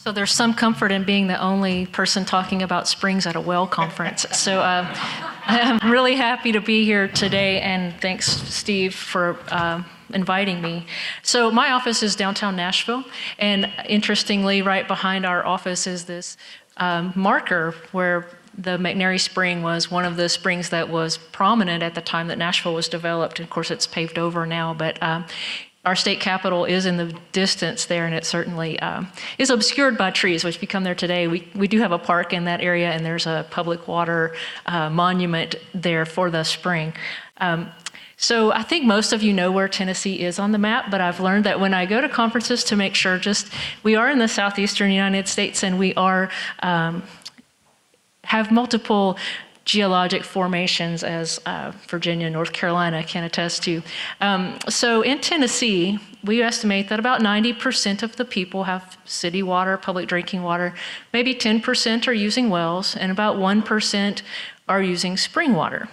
So there's some comfort in being the only person talking about springs at a well conference. So I'm really happy to be here today, and thanks, Steve, for inviting me. So my office is downtown Nashville, and interestingly, right behind our office is this marker where the McNary Spring was one of the springs that was prominent at the time that Nashville was developed. Of course, it's paved over now, but our state capitol is in the distance there, and it certainly is obscured by trees, which become there today. We do have a park in that area, and there's a public water monument there for the spring. So I think most of you know where Tennessee is on the map, but I've learned that when I go to conferences to make sure we are in the southeastern United States, and we are have multiple geologic formations, as Virginia and North Carolina can attest to. So in Tennessee, we estimate that about 90% of the people have city water, public drinking water. Maybe 10% are using wells, and about 1% are using spring water.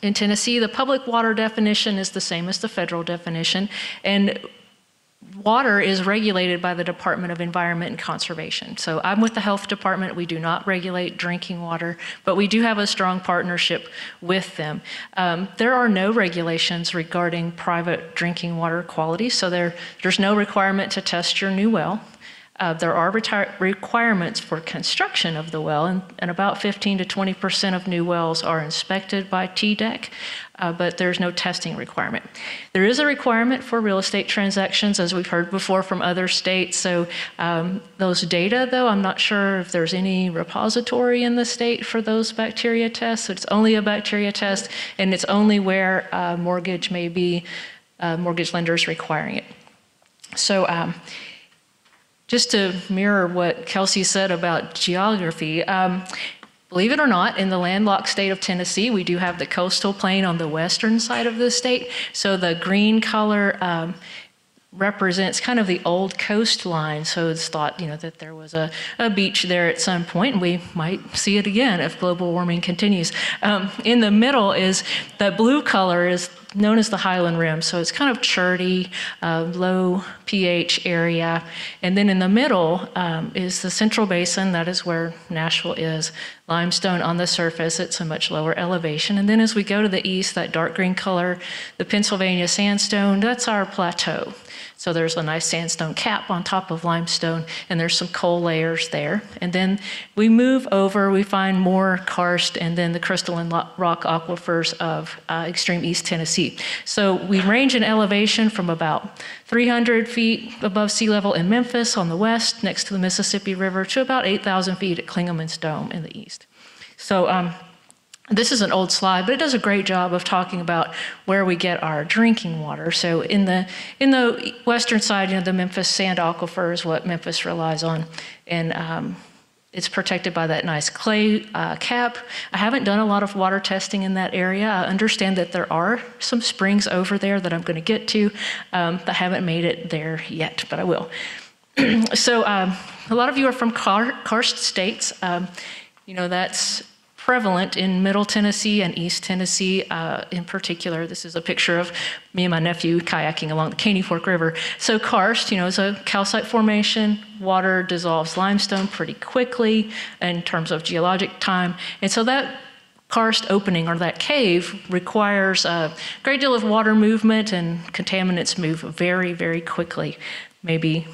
In Tennessee, the public water definition is the same as the federal definition, and water is regulated by the Department of Environment and Conservation. So I'm with the health department. We do not regulate drinking water, but we do have a strong partnership with them. There are no regulations regarding private drinking water quality, so there's no requirement to test your new well. There are requirements for construction of the well, and about 15 to 20% of new wells are inspected by TDEC, but there's no testing requirement. There is a requirement for real estate transactions, as we've heard before from other states. So those data, though, I'm not sure if there's any repository in the state for those bacteria tests. So it's only a bacteria test, and it's only where mortgage may be, mortgage lenders requiring it. So just to mirror what Kelsey said about geography, believe it or not, in the landlocked state of Tennessee, we do have the coastal plain on the western side of the state. So the green color represents kind of the old coastline. So it's thought, that there was a beach there at some point, and we might see it again if global warming continues. In the middle is the blue color is known as the Highland Rim. So it's kind of churty, low pH area. And then in the middle is the Central Basin. That is where Nashville is. Limestone on the surface. It's a much lower elevation. And then as we go to the east, that dark green color, the Pennsylvania sandstone, that's our plateau. So there's a nice sandstone cap on top of limestone, and there's some coal layers there. And then we move over, we find more karst, and then the crystalline rock aquifers of extreme East Tennessee. So we range in elevation from about 300 feet above sea level in Memphis on the west, next to the Mississippi River, to about 8,000 feet at Klingeman's Dome in the east. So this is an old slide, but it does a great job of talking about where we get our drinking water. So in the western side, the Memphis sand aquifer is what Memphis relies on, and it's protected by that nice clay cap. I haven't done a lot of water testing in that area. I understand that there are some springs over there that I'm going to get to. I haven't made it there yet, but I will. So a lot of you are from karst states. That's prevalent in Middle Tennessee and East Tennessee in particular. This is a picture of me and my nephew kayaking along the Caney Fork River. So karst, is a calcite formation. Water dissolves limestone pretty quickly in terms of geologic time. And so that karst opening, or that cave, requires a great deal of water movement, and contaminants move very, very quickly, maybe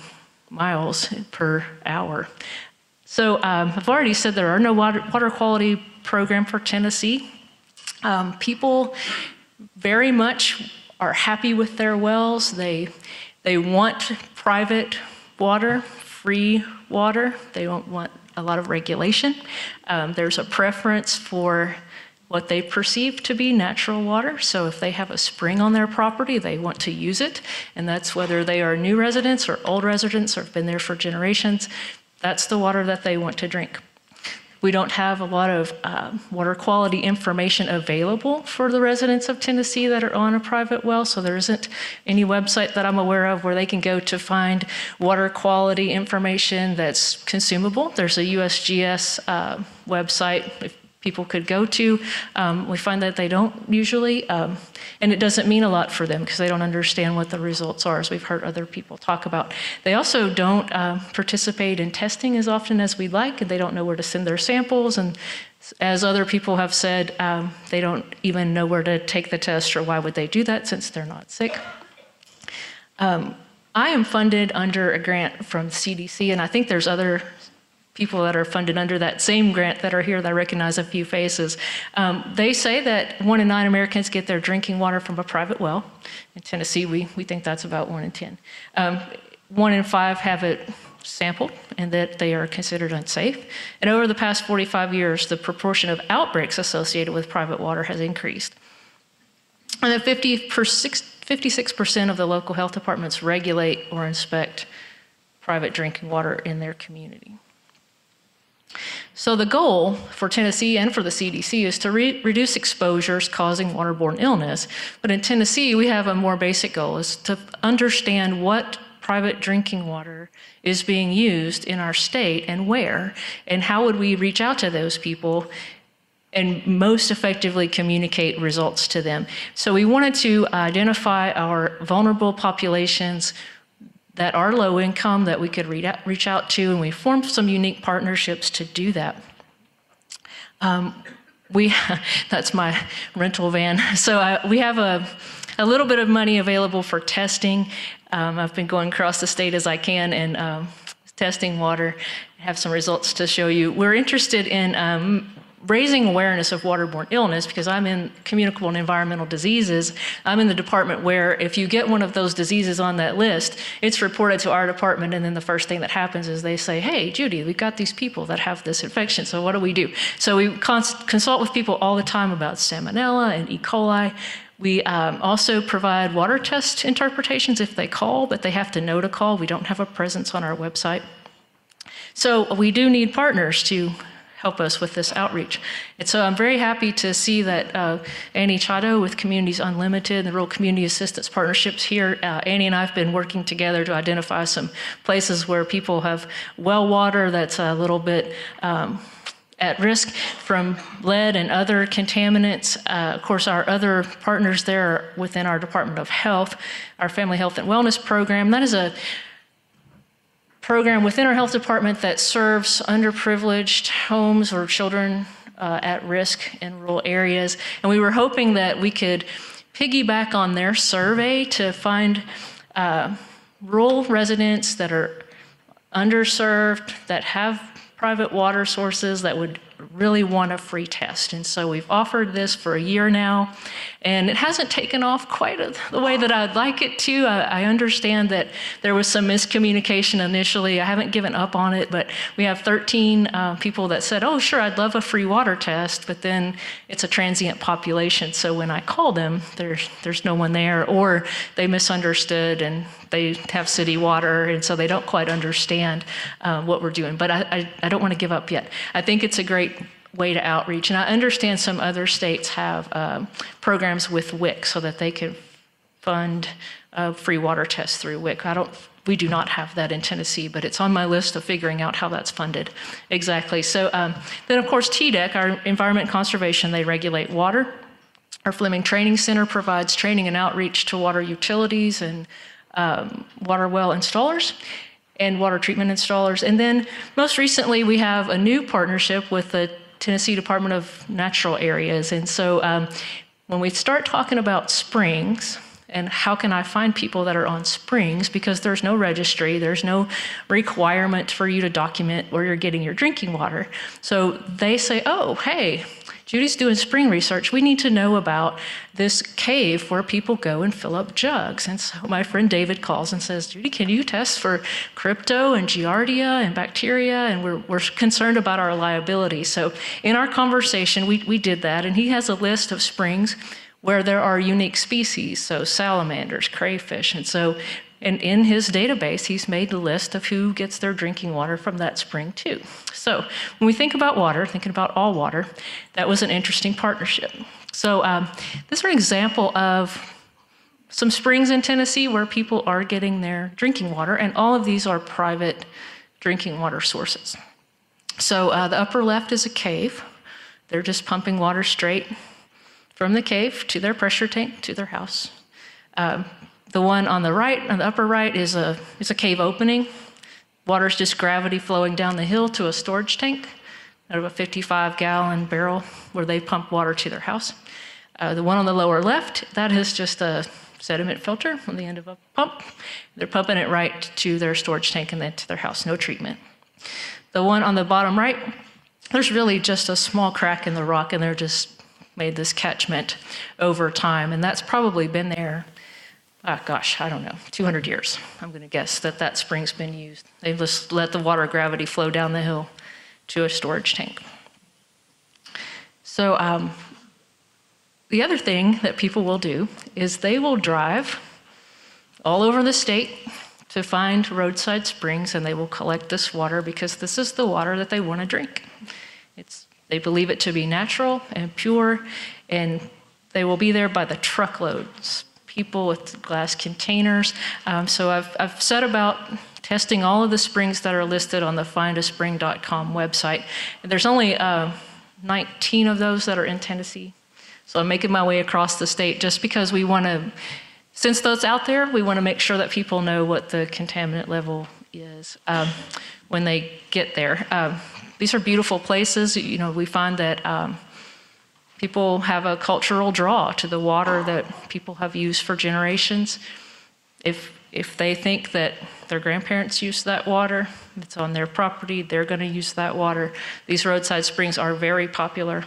miles per hour. So I've already said there are no water quality program for Tennessee. People very much are happy with their wells. They want private water, free water. They don't want a lot of regulation. There's a preference for what they perceive to be natural water. So if they have a spring on their property, they want to use it. And that's whether they are new residents or old residents or have been there for generations. That's the water that they want to drink. We don't have a lot of water quality information available for the residents of Tennessee that are on a private well, so there isn't any website that I'm aware of where they can go to find water quality information that's consumable. There's a USGS website. If people could go to. We find that they don't usually, and it doesn't mean a lot for them because they don't understand what the results are, as we've heard other people talk about. They also don't participate in testing as often as we'd like, and they don't know where to send their samples. And as other people have said, they don't even know where to take the test, or why would they do that since they're not sick. I am funded under a grant from CDC, and I think there's other people that are funded under that same grant that are here that I recognize a few faces. They say that 1 in 9 Americans get their drinking water from a private well. In Tennessee, we think that's about 1 in 10. 1 in 5 have it sampled and that they are considered unsafe. And over the past 45 years, the proportion of outbreaks associated with private water has increased. And that 56% of the local health departments regulate or inspect private drinking water in their community. So the goal for Tennessee and for the CDC is to reduce exposures causing waterborne illness. But in Tennessee, we have a more basic goal, is to understand what private drinking water is being used in our state and where, and how would we reach out to those people and most effectively communicate results to them. So we wanted to identify our vulnerable populations that are low income that we could reach out to, and we formed some unique partnerships to do that. That's my rental van. So we have a little bit of money available for testing. I've been going across the state as I can and testing water. I have some results to show you. We're interested in raising awareness of waterborne illness because I'm in communicable and environmental diseases. I'm in the department where if you get one of those diseases on that list, it's reported to our department, and then the first thing that happens is they say, hey, Judy, we've got these people that have this infection, so what do we do? So we consult with people all the time about Salmonella and E. coli. We also provide water test interpretations if they call, but they have to know to call. We don't have a presence on our website. So we do need partners to help us with this outreach. And so I'm very happy to see that Annie Chado with Communities Unlimited, the Rural Community Assistance Partnerships here, Annie and I have been working together to identify some places where people have well water that's a little bit at risk from lead and other contaminants. Of course, our other partners there are within our Department of Health, our Family Health and Wellness Program. That is a program within our health department that serves underprivileged homes or children at risk in rural areas. And we were hoping that we could piggyback on their survey to find rural residents that are underserved, that have private water sources that would really want a free test. And so we've offered this for a year now, and it hasn't taken off quite the way that I'd like it to. I understand that there was some miscommunication initially. I haven't given up on it, but we have 13 people that said, oh, sure, I'd love a free water test, but then it's a transient population. So when I call them, there's no one there, or they misunderstood and they have city water, and so they don't quite understand what we're doing. But I don't want to give up yet. I think it's a great way to outreach. And I understand some other states have programs with WIC so that they can fund free water tests through WIC. We do not have that in Tennessee, but it's on my list of figuring out how that's funded exactly. So then, of course, TDEC, our Environment Conservation, they regulate water. Our Fleming Training Center provides training and outreach to water utilities and water well installers and water treatment installers. And then most recently, we have a new partnership with the Tennessee Department of Natural Areas. And so when we start talking about springs and how can I find people that are on springs, because there's no registry, there's no requirement for you to document where you're getting your drinking water. So they say, oh, hey, Judy's doing spring research. We need to know about this cave where people go and fill up jugs. And so my friend David calls and says, Judy, can you test for crypto and giardia and bacteria? And we're concerned about our liability. So in our conversation, we did that. And he has a list of springs where there are unique species, so salamanders, crayfish. And in his database, he's made a list of who gets their drinking water from that spring too. So when we think about water, thinking about all water, that was an interesting partnership. So this is an example of some springs in Tennessee where people are getting their drinking water, and all of these are private drinking water sources. So the upper left is a cave, They're just pumping water straight from the cave to their pressure tank to their house. The one on the right, on the upper right, is a cave opening. Water's just gravity flowing down the hill to a storage tank out of a 55-gallon barrel where they pump water to their house. The one on the lower left, that is just a sediment filter on the end of a pump. They're pumping it right to their storage tank and then to their house, no treatment. The one on the bottom right, there's really just a small crack in the rock, and they're just made this catchment over time, and that's probably been there, I don't know, 200 years. I'm going to guess that spring's been used. They've just let the water gravity flow down the hill to a storage tank. So the other thing that people will do is they will drive all over the state to find roadside springs, and they will collect this water because this is the water that they want to drink. They believe it to be natural and pure, and they will be there by the truckloads, people with glass containers. So I've set about testing all of the springs that are listed on the findaspring.com website. There's only 19 of those that are in Tennessee. So I'm making my way across the state just because we want to, since those out there, we want to make sure that people know what the contaminant level is when they get there. These are beautiful places. You know, we find that people have a cultural draw to the water that people have used for generations. If they think that their grandparents used that water, it's on their property, they're going to use that water. These roadside springs are very popular.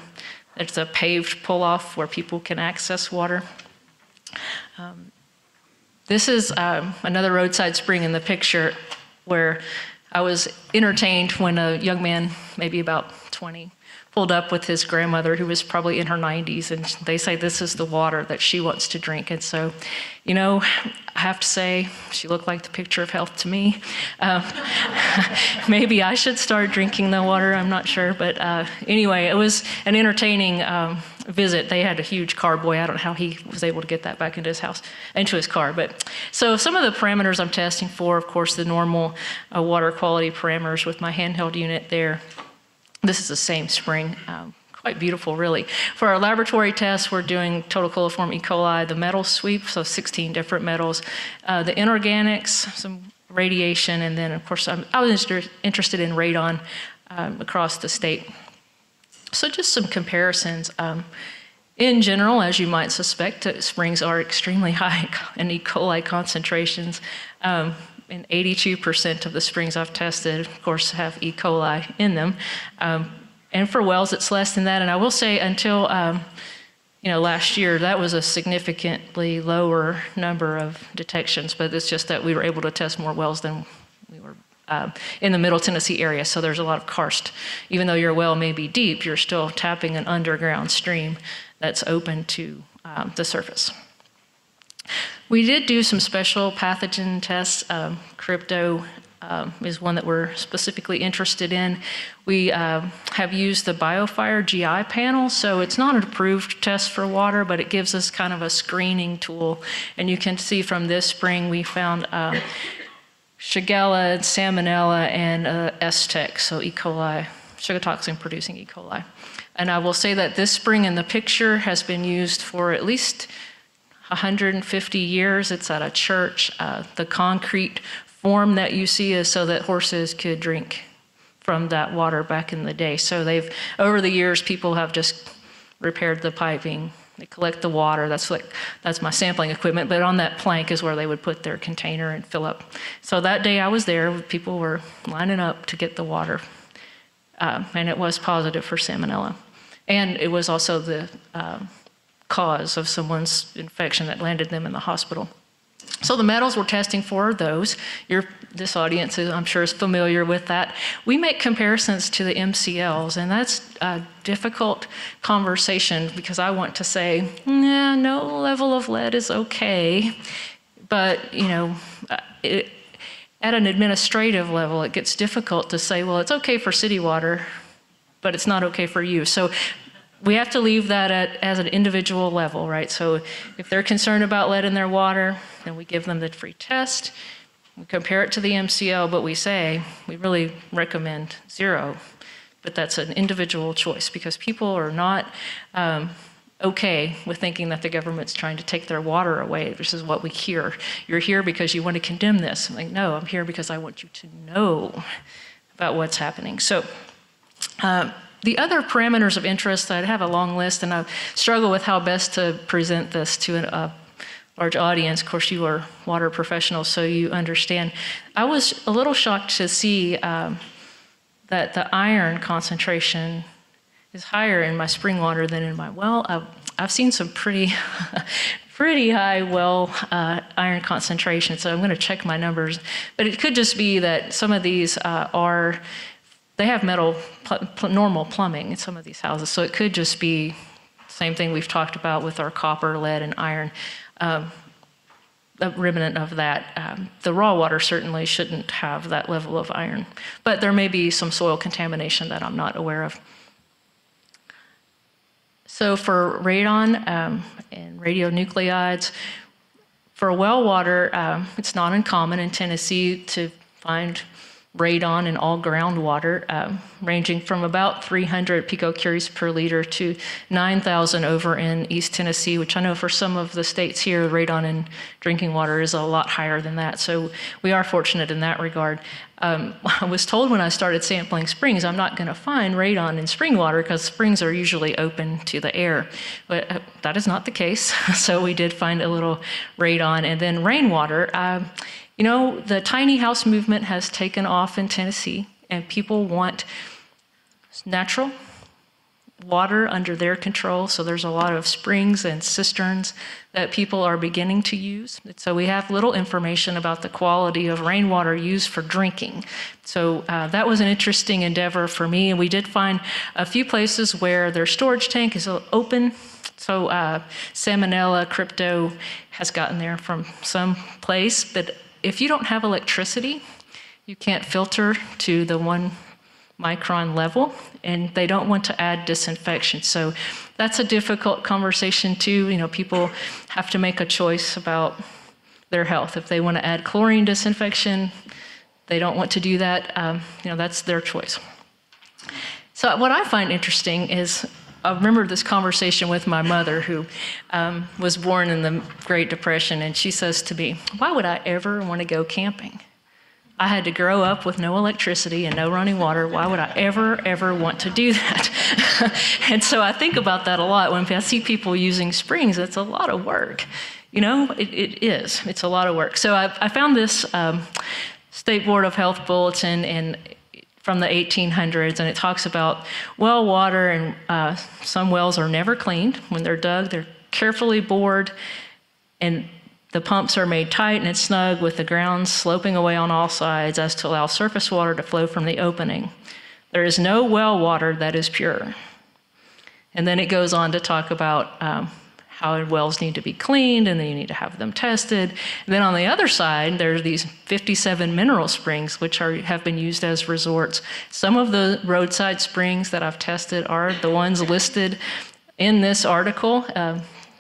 It's a paved pull-off where people can access water. This is another roadside spring in the picture where I was entertained when a young man, maybe about 20, pulled up with his grandmother who was probably in her 90s, and they say this is the water that she wants to drink. And so, you know, I have to say, she looked like the picture of health to me. Maybe I should start drinking the water, I'm not sure. But anyway, it was an entertaining visit. They had a huge carboy. I don't know how he was able to get that back into his car. But so some of the parameters I'm testing for, of course, the normal water quality parameters with my handheld unit there. This is the same spring, quite beautiful, really. For our laboratory tests, we're doing total coliform E. coli, the metal sweep, so 16 different metals, the inorganics, some radiation, and then, of course, I was interested in radon across the state. So just some comparisons. In general, as you might suspect, springs are extremely high in E. coli concentrations. And 82% of the springs I've tested, of course, have E. coli in them. And for wells, it's less than that. And I will say until last year, that was a significantly lower number of detections, but it's just that we were able to test more wells than we were in the Middle Tennessee area, so there's a lot of karst. Even though your well may be deep, you're still tapping an underground stream that's open to the surface. We did do some special pathogen tests. Crypto is one that we're specifically interested in. We have used the BioFire GI panel, so it's not an approved test for water, but it gives us kind of a screening tool. And you can see from this spring we found Shigella, Salmonella, and S-Tech, so E. coli, sugar-toxin-producing E. coli. And I will say that this spring in the picture has been used for at least 150 years. It's at a church. The concrete form that you see is so that horses could drink from that water back in the day. So over the years, people have just repaired the piping. They collect the water. That's my sampling equipment. But on that plank is where they would put their container and fill up. So that day I was there, people were lining up to get the water. And it was positive for Salmonella. And it was also the cause of someone's infection that landed them in the hospital. So the metals we're testing for are those. This audience, I'm sure, is familiar with that. We make comparisons to the MCLs, and that's a difficult conversation because I want to say, no level of lead is okay. But, at an administrative level, it gets difficult to say, well, it's okay for city water, but it's not okay for you. So we have to leave that as an individual level, right? So if they're concerned about lead in their water, then we give them the free test. We compare it to the MCL, but we say we really recommend 0. but that's an individual choice because people are not okay with thinking that the government's trying to take their water away. This is what we hear. You're here because you want to condemn this. I'm like, no, I'm here because I want you to know about what's happening. So the other parameters of interest, I have a long list, and I struggle with how best to present this to a large audience. Of course, you are water professionals, so you understand. I was a little shocked to see that the iron concentration is higher in my spring water than in my well. I've seen some pretty high well iron concentration, so I'm going to check my numbers. But it could just be that some of these they have normal plumbing in some of these houses, so it could just be the same thing we've talked about with our copper, lead, and iron. A remnant of that. The raw water certainly shouldn't have that level of iron, but there may be some soil contamination that I'm not aware of. So for radon and radionuclides, for well water, it's not uncommon in Tennessee to find radon in all groundwater, ranging from about 300 picocuries per liter to 9,000 over in East Tennessee, which I know for some of the states here, radon in drinking water is a lot higher than that. So we are fortunate in that regard. I was told when I started sampling springs, I'm not going to find radon in spring water because springs are usually open to the air. But that is not the case. So we did find a little radon. And then rainwater. You know, the tiny house movement has taken off in Tennessee, and people want natural water under their control. So there's a lot of springs and cisterns that people are beginning to use. So we have little information about the quality of rainwater used for drinking. So that was an interesting endeavor for me. And we did find a few places where their storage tank is open. So Salmonella, crypto has gotten there from some place, but if you don't have electricity, you can't filter to the 1 micron level, and they don't want to add disinfection. So that's a difficult conversation too. You know, people have to make a choice about their health. If they want to add chlorine disinfection, they don't want to do that. You know, that's their choice. So what I find interesting is I remember this conversation with my mother, who was born in the Great Depression, and she says to me, "Why would I ever want to go camping? I had to grow up with no electricity and no running water. Why would I ever want to do that?" And so I think about that a lot. When I see people using springs, it's a lot of work. You know, it is. It's a lot of work. So I found this State Board of Health bulletin from the 1800s, and it talks about well water, and some wells are never cleaned. When they're dug, they're carefully bored, and the pumps are made tight and snug with the ground sloping away on all sides as to allow surface water to flow from the opening. There is no well water that is pure. And then it goes on to talk about how wells need to be cleaned, and then you need to have them tested. And then on the other side, there's these 57 mineral springs, which have been used as resorts. Some of the roadside springs that I've tested are the ones listed in this article.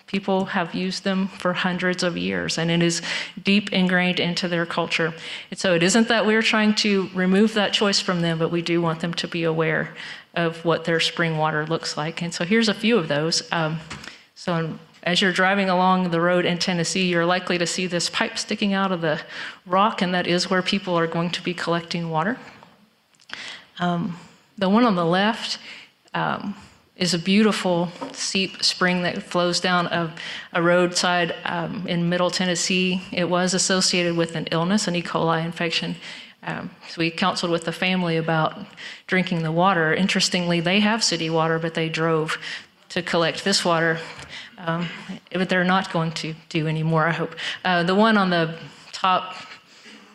People have used them for hundreds of years, and it is deep ingrained into their culture. And so it isn't that we're trying to remove that choice from them, but we do want them to be aware of what their spring water looks like. And so here's a few of those. As you're driving along the road in Tennessee, you're likely to see this pipe sticking out of the rock, and that is where people are going to be collecting water. The one on the left is a beautiful steep spring that flows down a roadside in Middle Tennessee. It was associated with an illness, an E. coli infection. So we counseled with the family about drinking the water. Interestingly, they have city water, but they drove to collect this water. But they're not going to do anymore, I hope. The one on the top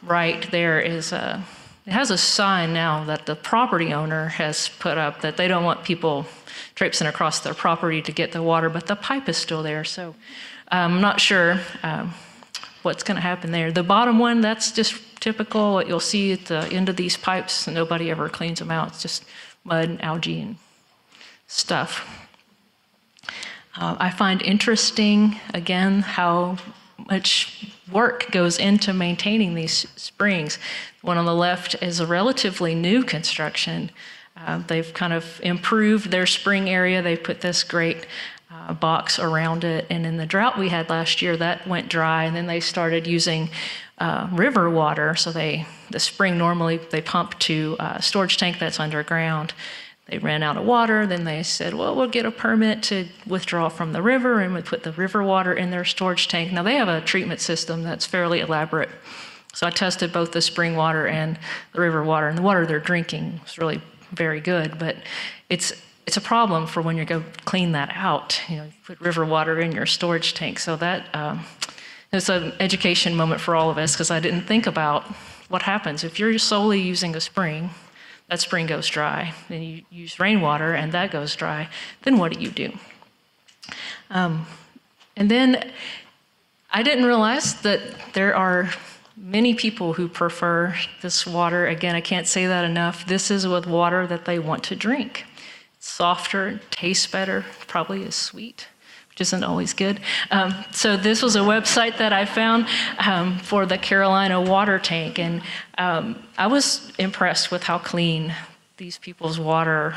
right there is, it has a sign now that the property owner has put up that they don't want people traipsing across their property to get the water, but the pipe is still there. So I'm not sure what's going to happen there. The bottom one, that's just typical. What you'll see at the end of these pipes, nobody ever cleans them out. It's just mud and algae and stuff. I find interesting, again, how much work goes into maintaining these springs. The one on the left is a relatively new construction. They've kind of improved their spring area. They put this great box around it. And in the drought we had last year, that went dry. And then they started using river water. So the spring normally they pump to a storage tank that's underground. They ran out of water. Then they said, well, we'll get a permit to withdraw from the river, and we put the river water in their storage tank. Now they have a treatment system that's fairly elaborate. So I tested both the spring water and the river water, and the water they're drinking was really very good. But it's a problem for when you go clean that out. You put river water in your storage tank. So that it's an education moment for all of us, because I didn't think about what happens if you're solely using a spring. That spring goes dry, then you use rainwater and that goes dry, then what do? And then I didn't realize that there are many people who prefer this water. Again, I can't say that enough. This is with water that they want to drink. It's softer, tastes better, probably is sweet, which isn't always good. So this was a website that I found for the Carolina water tank, and I was impressed with how clean these people's water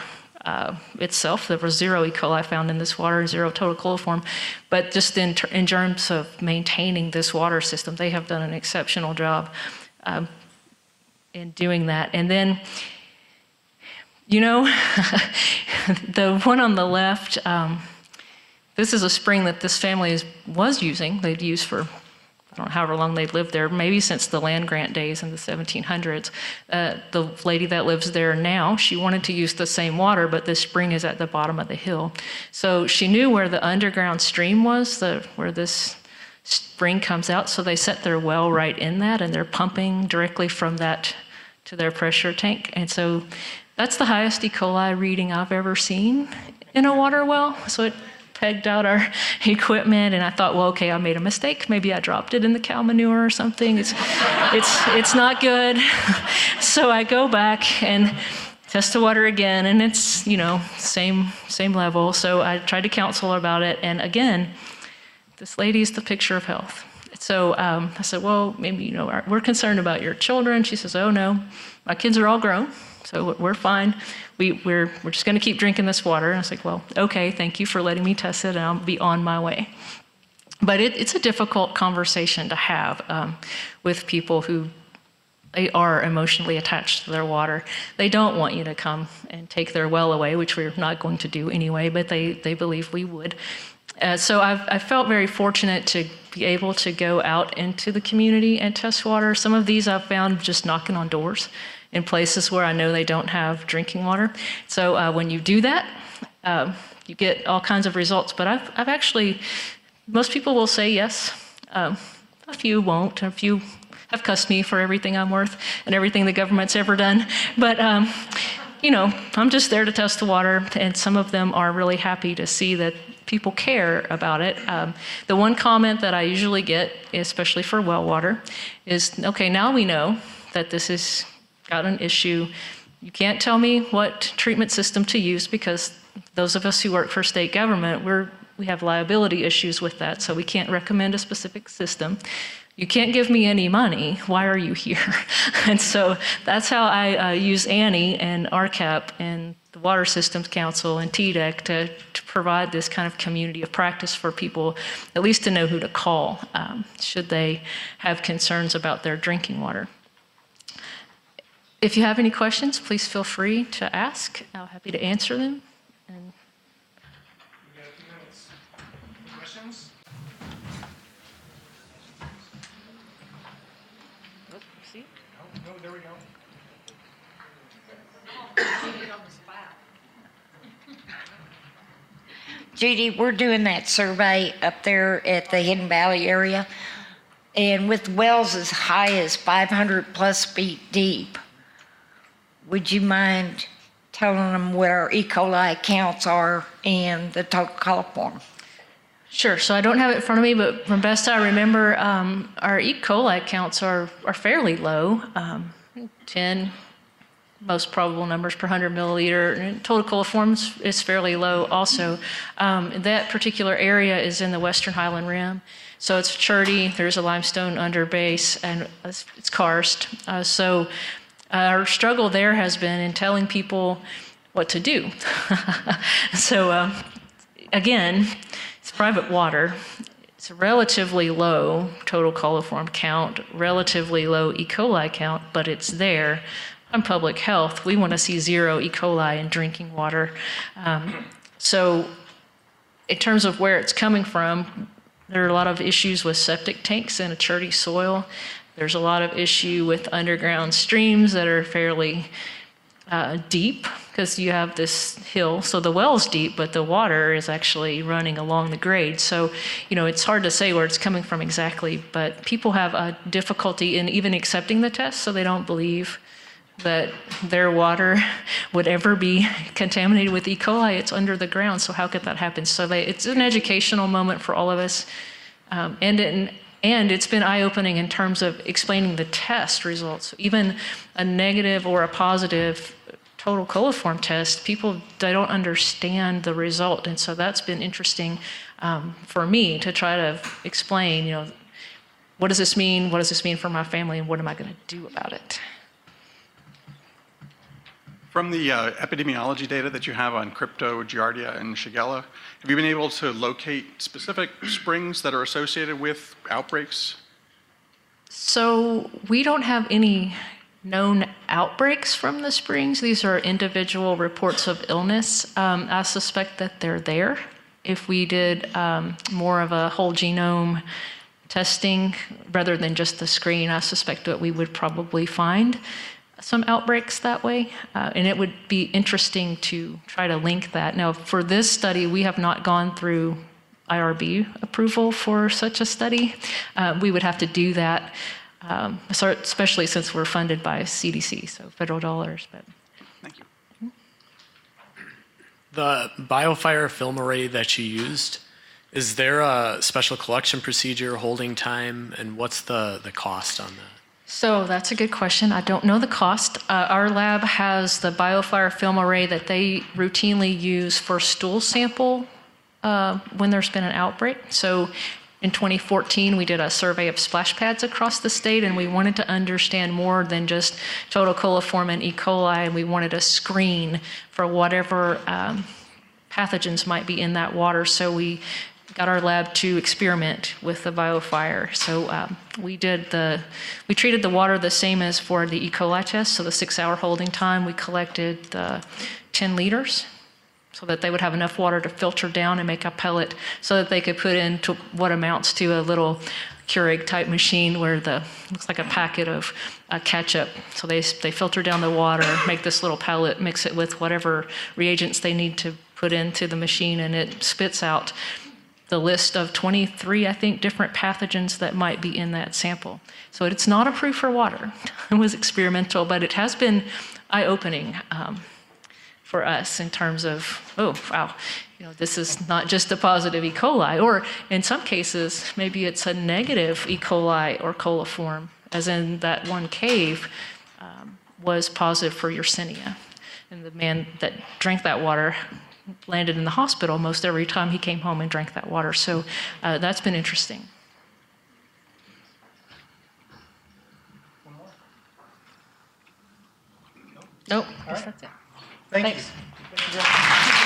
itself. There was 0 E. coli found in this water, 0 total coliform, but just in terms of maintaining this water system, they have done an exceptional job in doing that. And then, the one on the left, this is a spring that this family was using. They'd used for, I don't know, however long they'd lived there, maybe since the land grant days in the 1700s. The lady that lives there now, she wanted to use the same water, but this spring is at the bottom of the hill. So she knew where the underground stream was, where this spring comes out, so they set their well right in that, and they're pumping directly from that to their pressure tank. And so that's the highest E. coli reading I've ever seen in a water well. So it pegged out our equipment, and I thought, well, okay, I made a mistake. Maybe I dropped it in the cow manure or something. It's not good. So I go back and test the water again, and it's same level. So I tried to counsel her about it, and again, this lady is the picture of health. So I said, well, maybe we're concerned about your children. She says, oh no, my kids are all grown, so we're fine. We're just going to keep drinking this water. And I was like, well, okay, thank you for letting me test it, and I'll be on my way. But it's a difficult conversation to have with people who they are emotionally attached to their water. They don't want you to come and take their well away, which we're not going to do anyway, but they believe we would. So I felt very fortunate to be able to go out into the community and test water. Some of these I've found just knocking on doors in places where I know they don't have drinking water. So when you do that, you get all kinds of results. But I've actually, most people will say yes. A few won't. A few have cussed me for everything I'm worth and everything the government's ever done. But I'm just there to test the water, and some of them are really happy to see that people care about it. The one comment that I usually get, especially for well water, is, okay, now we know that this has got an issue. You can't tell me what treatment system to use, because those of us who work for state government, we have liability issues with that, so we can't recommend a specific system. You can't give me any money. Why are you here? And so that's how I use Annie and RCAP and the Water Systems Council and TDEC to provide this kind of community of practice for people, at least to know who to call should they have concerns about their drinking water. If you have any questions, please feel free to ask. I'm happy to answer them. And we got 2 minutes. Any questions? See? No, there we go. Judy, we're doing that survey up there at the Hidden Valley area, and with wells as high as 500 plus feet deep, would you mind telling them what our E. coli counts are and the total coliform? Sure. So I don't have it in front of me, but from best I remember, our E. coli counts are fairly low, 10 most probable numbers per 100 milliliter. And total coliforms is fairly low also. That particular area is in the Western Highland Rim. So it's cherty, there's a limestone underbase, and it's karst. So Our struggle there has been in telling people what to do. So again, it's private water. It's a relatively low total coliform count, relatively low E. coli count, but it's there. On public health, we want to see 0 E. coli in drinking water. So in terms of where it's coming from, there are a lot of issues with septic tanks in a churty soil. There's a lot of issue with underground streams that are fairly deep because you have this hill. So the well's deep, but the water is actually running along the grade. So, it's hard to say where it's coming from exactly, but people have a difficulty in even accepting the test, so they don't believe that their water would ever be contaminated with E. coli. It's under the ground, so how could that happen? So it's an educational moment for all of us. And it's been eye-opening in terms of explaining the test results. Even a negative or a positive total coliform test, they don't understand the result. And so that's been interesting for me to try to explain, what does this mean? What does this mean for my family? And what am I going to do about it? From the epidemiology data that you have on Crypto, Giardia, and Shigella, have you been able to locate specific springs that are associated with outbreaks? So we don't have any known outbreaks from the springs. These are individual reports of illness. I suspect that they're there. If we did more of a whole genome testing rather than just the screen, I suspect that we would probably find some outbreaks that way, and it would be interesting to try to link that. Now, for this study, we have not gone through IRB approval for such a study. We would have to do that, especially since we're funded by CDC, so federal dollars. But Thank you. The BioFire film array that you used, is there a special collection procedure, holding time, and what's the cost on that? So that's a good question. I don't know the cost. Our lab has the BioFire film array that they routinely use for stool sample when there's been an outbreak. So in 2014, we did a survey of splash pads across the state, and we wanted to understand more than just total coliform and E. coli, and we wanted to screen for whatever pathogens might be in that water. So we got our lab to experiment with the BioFire. So we treated the water the same as for the E. coli test, so the 6-hour holding time. We collected 10 liters so that they would have enough water to filter down and make a pellet so that they could put into what amounts to a little Keurig type machine where looks like a packet of ketchup. So they filter down the water, make this little pellet, mix it with whatever reagents they need to put into the machine, and it spits out the list of 23, I think, different pathogens that might be in that sample. So it's not approved for water. It was experimental, but it has been eye-opening for us in terms of, oh, wow, this is not just a positive E. coli, or in some cases, maybe it's a negative E. coli or coliform, as in that one cave was positive for Yersinia. And the man that drank that water landed in the hospital most every time he came home and drank that water. So that's been interesting. One more? Nope, All right. that's it. Thank Thanks. you. Thank you very much.